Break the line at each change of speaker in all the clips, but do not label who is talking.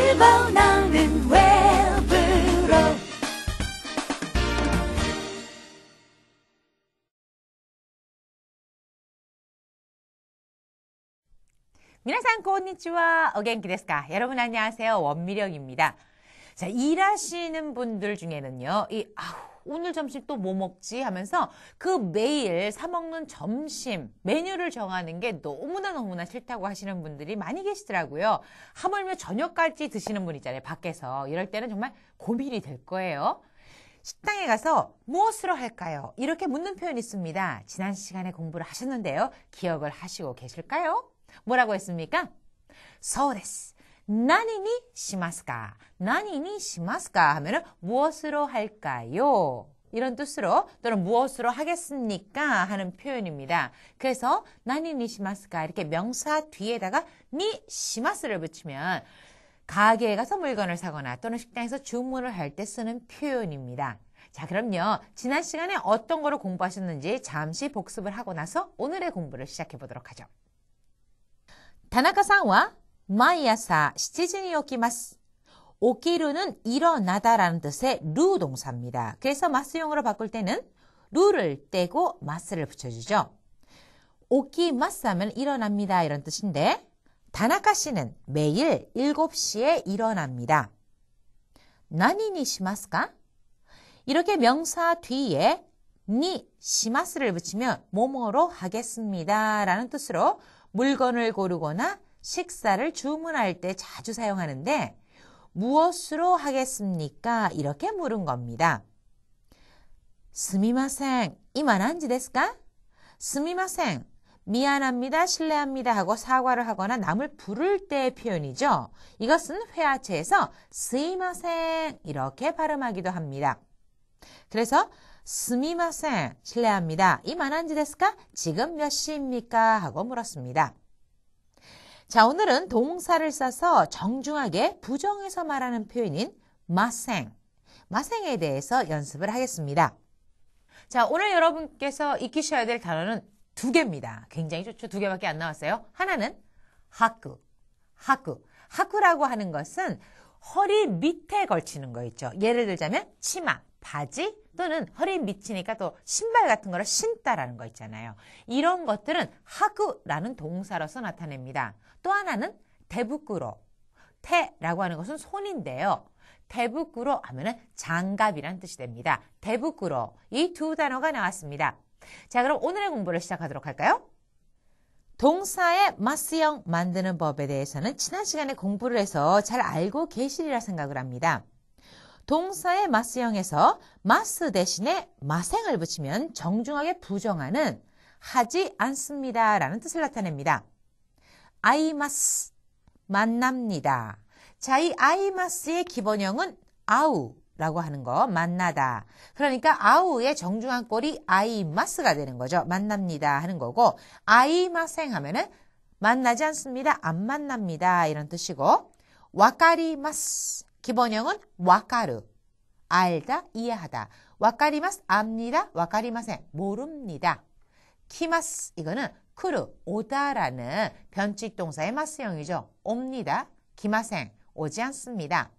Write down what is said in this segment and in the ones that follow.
집어넣는 웹으로
미나상 konnichiwa. 어겐키 데스 까? 여러분 안녕하세요. 원미령입니다. 자, 일하시는 분들 중에는요. 오늘 점심 또 뭐 먹지 하면서 그 매일 사 먹는 점심 메뉴를 정하는 게 너무나 싫다고 하시는 분들이 많이 계시더라고요. 하물며 저녁까지 드시는 분 있잖아요. 밖에서. 이럴 때는 정말 고민이 될 거예요. 식당에 가서 무엇으로 할까요? 이렇게 묻는 표현이 있습니다. 지난 시간에 공부를 하셨는데요. 기억을 하시고 계실까요? 뭐라고 했습니까? そうです。何にしますか? 何にしますか? 하면은 무엇으로 할까요? 이런 뜻으로 또는 무엇으로 하겠습니까? 하는 표현입니다. 그래서 何にしますか? 이렇게 명사 뒤에다가 니 시마스를 붙이면 가게에 가서 물건을 사거나 또는 식당에서 주문을 할 때 쓰는 표현입니다. 자, 그럼요. 지난 시간에 어떤 거를 공부하셨는지 잠시 복습을 하고 나서 오늘의 공부를 시작해 보도록 하죠. 다나카さんは 毎朝 7時に起きます. 오기루는 일어나다라는 뜻의 루 동사입니다. 그래서 마스용으로 바꿀 때는 루를 떼고 마스를 붙여주죠. 오키마스 하면 일어납니다 이런 뜻인데 다나카 씨는 매일 7시에 일어납니다. 나니니 시마스까? 이렇게 명사 뒤에 니 시마스를 붙이면 뭐뭐로 하겠습니다 라는 뜻으로 물건을 고르거나 식사를 주문할 때 자주 사용하는데 무엇으로 하겠습니까? 이렇게 물은 겁니다. 스미마생, 이마 난지 데스 까? 스미마생, 미안합니다, 실례합니다 하고 사과를 하거나 남을 부를 때의 표현이죠. 이것은 회화체에서 스미마생 이렇게 발음하기도 합니다. 그래서 스미마생, 실례합니다. 이마 난지 데스 까? 지금 몇 시입니까? 하고 물었습니다. 자, 오늘은 동사를 써서 정중하게 부정해서 말하는 표현인 마생, 마생에 대해서 연습을 하겠습니다. 자, 오늘 여러분께서 익히셔야 될 단어는 2개입니다. 굉장히 좋죠. 2개밖에 안 나왔어요. 하나는 하쿠, 하쿠라고 하는 것은 허리 밑에 걸치는 거 있죠. 예를 들자면 치마, 바지 또는 허리 밑이니까 또 신발 같은 거를 신다라는 거 있잖아요. 이런 것들은 하쿠라는 동사로서 나타냅니다. 또 하나는 대부꾸로, 태라고 하는 것은 손인데요. 대부꾸로 하면은 장갑이란 뜻이 됩니다. 대부꾸로 이 2 단어가 나왔습니다. 자, 그럼 오늘의 공부를 시작하도록 할까요? 동사의 마스형 만드는 법에 대해서는 지난 시간에 공부를 해서 잘 알고 계시리라 생각을 합니다. 동사의 마스형에서 마스 대신에 마생을 붙이면 정중하게 부정하는 하지 않습니다 라는 뜻을 나타냅니다. 아이마스, 만납니다. 자, 이 아이마스의 기본형은 아우라고 하는 거, 만나다. 그러니까 아우의 정중한 꼴이 아이마스가 되는 거죠. 만납니다 하는 거고, 아이마생 하면은 만나지 않습니다, 안 만납니다 이런 뜻이고, 와카리마스 기본형은 와카르, 알다, 이해하다. 와카리마스, 압니다, 와카리마센, 모릅니다. 키마스, 이거는 쿠르, 오다라는 변칙 동사의 마스형이죠. 옵니다, 기마생, 오지 않습니다.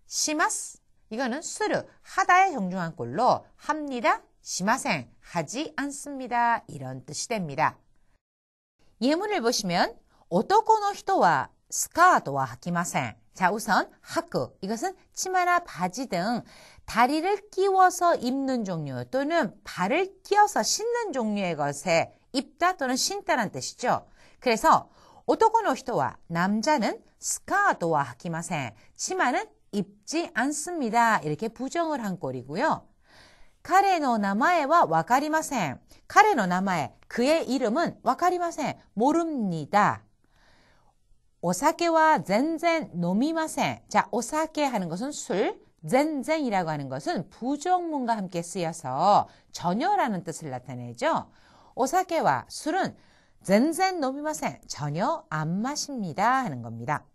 시마스, 이거는 스르, 하다의 정중한 꼴로 합니다, 시마생, 하지 않습니다 이런 뜻이 됩니다. 예문을 보시면 오토코노 히토와 스카ートは履きません. 자, 우선 하쿠, 이것은 치마나 바지 등 다리를 끼워서 입는 종류 또는 발을 끼워서 신는 종류의 것에 입다 또는 신다는 뜻이죠. 그래서 오토코노 히토와 남자는 스카ートは履きません. 치마는 입지 않습니다. 이렇게 부정을 한 꼴이고요. 彼の名前はわかりません. 彼の名前, 그의 이름은 わかりません. 모릅니다. 오사케와 젠젠 노미마센. 자, 오사케 하는 것은 술, 젠젠이라고 하는 것은 부정문과 함께 쓰여서 전혀라는 뜻을 나타내죠. 오사케와 술은 젠젠 노미마센. 전혀 안 마십니다 하는 겁니다.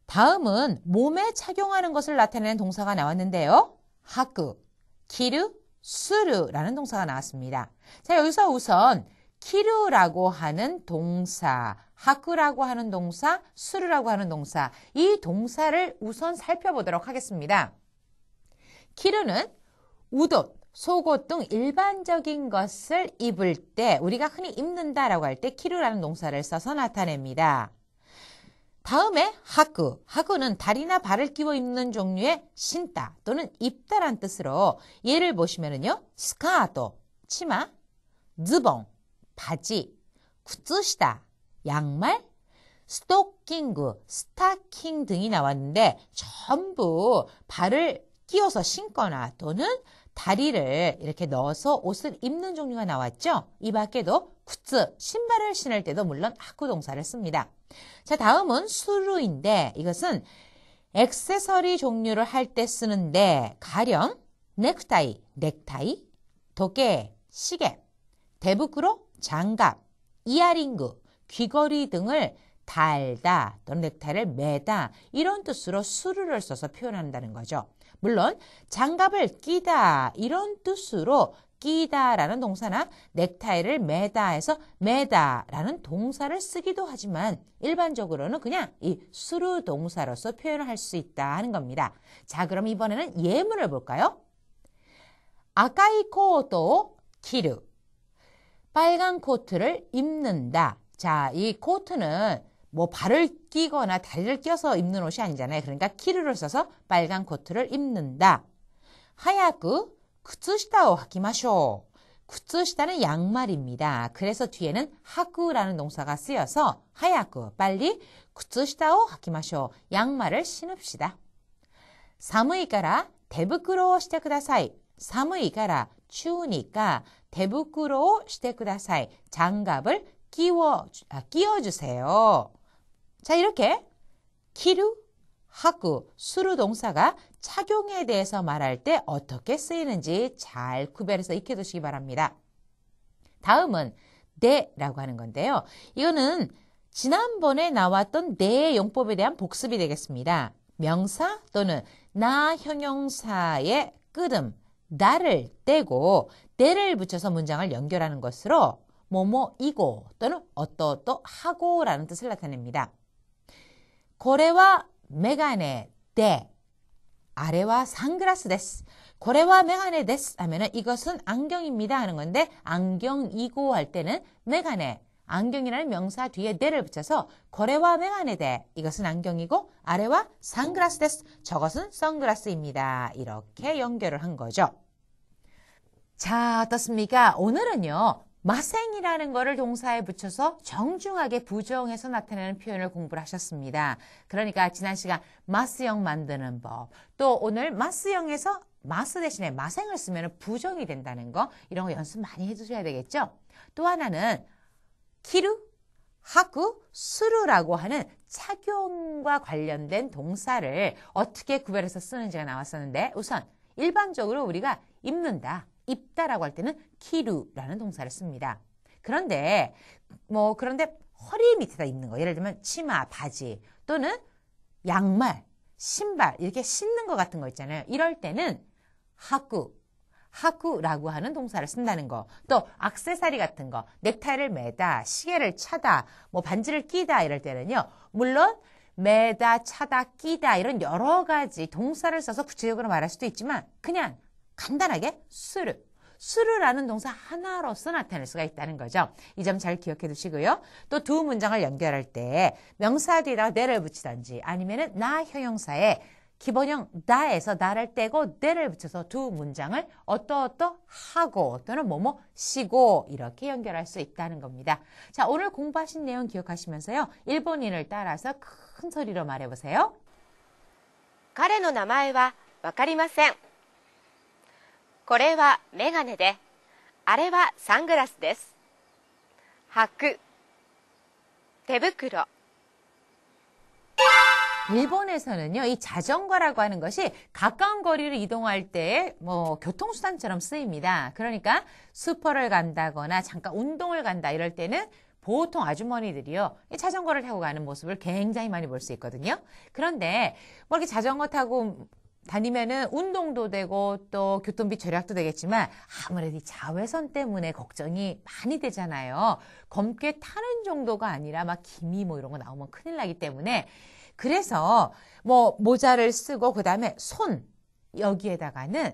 다음은 몸에 착용하는 것을 나타내는 동사가 나왔는데요. 하쿠, 키르, 수르라는 동사가 나왔습니다. 자, 여기서 우선 키르라고 하는 동사 하쿠라고 하는 동사, 수루라고 하는 동사, 이 동사를 우선 살펴보도록 하겠습니다. 키루는 웃옷, 속옷 등 일반적인 것을 입을 때 우리가 흔히 입는다라고 할 때 키루라는 동사를 써서 나타냅니다. 다음에 하쿠, 하쿠는 다리나 발을 끼워 입는 종류의 신다 또는 입다란 뜻으로 예를 보시면은요, 스카ート, 치마,ズボン, 바지, 쿠츠시다, 양말, 스토킹, 스타킹 등이 나왔는데 전부 발을 끼워서 신거나 또는 다리를 이렇게 넣어서 옷을 입는 종류가 나왔죠. 이 밖에도 쿠츠, 신발을 신을 때도 물론 하쿠 동사를 씁니다. 자, 다음은 수루인데 이것은 액세서리 종류를 할 때 쓰는데 가령 넥타이, 도깨, 시계, 대부크로, 장갑, 이어링그, 귀걸이 등을 달다 또는 넥타이를 매다 이런 뜻으로 수루를 써서 표현한다는 거죠. 물론 장갑을 끼다 이런 뜻으로 끼다라는 동사나 넥타이를 매다 해서 매다라는 동사를 쓰기도 하지만 일반적으로는 그냥 이 수루 동사로서 표현을 할 수 있다 하는 겁니다. 자, 그럼 이번에는 예문을 볼까요? 아카이 코토 키루, 빨간 코트를 입는다. 자, 이 코트는 뭐 발을 끼거나 다리를 껴서 입는 옷이 아니잖아요. 그러니까 키루를 써서 빨간 코트를 입는다. 하야쿠 쿠츠시타오 하키마쇼. 쿠츠시타는 양말입니다. 그래서 뒤에는 하쿠라는 동사가 쓰여서 하야쿠 빨리 쿠츠시타오 하키마쇼. 양말을 신읍시다. 사무이까라 대부크로 시테 쿠다사이. 사무이까라 추우니까 대부크로 시테 쿠다사이. 장갑을 끼워주세요. 자, 이렇게 키루, 하쿠, 수루 동사가 착용에 대해서 말할 때 어떻게 쓰이는지 잘 구별해서 익혀두시기 바랍니다. 다음은 네라고 하는 건데요. 이거는 지난번에 나왔던 네의 용법에 대한 복습이 되겠습니다. 명사 또는 나 형용사의 끄듬, 나를 떼고 네를 붙여서 문장을 연결하는 것으로 뭐뭐이고 또는 어떠하고라는 뜻을 나타냅니다. 고래와 메가네 데, 아래와 선글라스 데스. 고래와 메가네 데스 하면은 이것은 안경입니다 하는 건데 안경이고 할 때는 메가네, 안경이라는 명사 뒤에 데를 붙여서 고래와 메가네 데, 이것은 안경이고 아래와 선글라스 데스, 저것은 선글라스입니다. 이렇게 연결을 한 거죠. 자, 어떻습니까? 오늘은요. 마생이라는 거를 동사에 붙여서 정중하게 부정해서 나타내는 표현을 공부를 하셨습니다. 그러니까 지난 시간 마스형 만드는 법, 또 오늘 마스형에서 마스 대신에 마생을 쓰면 부정이 된다는 거, 이런 거 연습 많이 해주셔야 되겠죠? 또 하나는 키루, 하쿠, 수루라고 하는 착용과 관련된 동사를 어떻게 구별해서 쓰는지가 나왔었는데 우선 일반적으로 우리가 입는다, 입다라고 할 때는 키루라는 동사를 씁니다. 그런데 허리 밑에다 입는 거, 예를 들면 치마, 바지 또는 양말, 신발 이렇게 신는 것 같은 거 있잖아요. 이럴 때는 하쿠라고 하는 동사를 쓴다는 거. 또 액세서리 같은 거, 넥타이를 매다, 시계를 차다, 뭐 반지를 끼다 이럴 때는요. 물론 매다, 차다, 끼다 이런 여러 가지 동사를 써서 구체적으로 말할 수도 있지만 그냥 간단하게 수루라는 동사 하나로서 나타낼 수가 있다는 거죠. 이 점 잘 기억해 두시고요. 또 두 문장을 연결할 때 명사 뒤에다가 내를 붙이든지 아니면은 나 형용사에 기본형 나에서 나를 떼고 내를 붙여서 두 문장을 하고 또는 시고 이렇게 연결할 수 있다는 겁니다. 자, 오늘 공부하신 내용 기억하시면서요. 일본인을 따라서 큰 소리로 말해보세요.
彼の名前はわかりません。これはメガネで、あれはサングラスです。履く、手袋。
일본에서는요, 이 자전거라고 하는 것이 가까운 거리를 이동할 때 교통수단처럼 쓰입니다. 그러니까 슈퍼를 간다거나 잠깐 운동을 간다 이럴 때는 보통 아주머니들이요, 이 자전거를 타고 가는 모습을 굉장히 많이 볼 수 있거든요. 그런데 이렇게 자전거 타고 다니면은 운동도 되고 또 교통비 절약도 되겠지만 아무래도 이 자외선 때문에 걱정이 많이 되잖아요. 검게 타는 정도가 아니라 막 기미 뭐 이런 거 나오면 큰일 나기 때문에 그래서 뭐 모자를 쓰고 그다음에 손 여기에다가는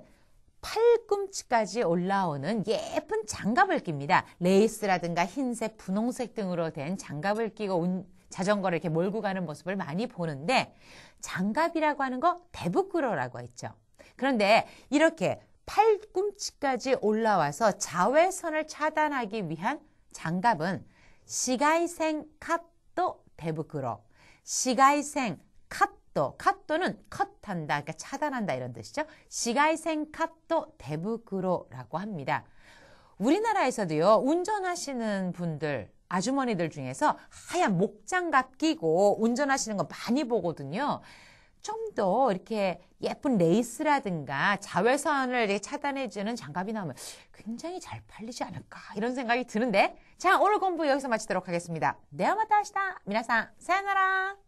팔꿈치까지 올라오는 예쁜 장갑을 낍니다. 레이스라든가 흰색, 분홍색 등으로 된 장갑을 끼고 자전거를 이렇게 몰고 가는 모습을 많이 보는데 장갑이라고 하는 거 데부끄로라고 했죠. 그런데 이렇게 팔꿈치까지 올라와서 자외선을 차단하기 위한 장갑은 시가이생 캅도 데부끄로, 시가이생 캅도, 캅도는 컷한다, 그러니까 차단한다 이런 뜻이죠. 시가이생 캅도 데부끄로라고 합니다. 우리나라에서도요, 운전하시는 분들, 아주머니들 중에서 하얀 목장갑 끼고 운전하시는 거 많이 보거든요. 좀 더 이렇게 예쁜 레이스라든가 자외선을 이렇게 차단해주는 장갑이 나오면 굉장히 잘 팔리지 않을까 이런 생각이 드는데 자, 오늘 공부 여기서 마치도록 하겠습니다. ではまた明日皆さんさよなら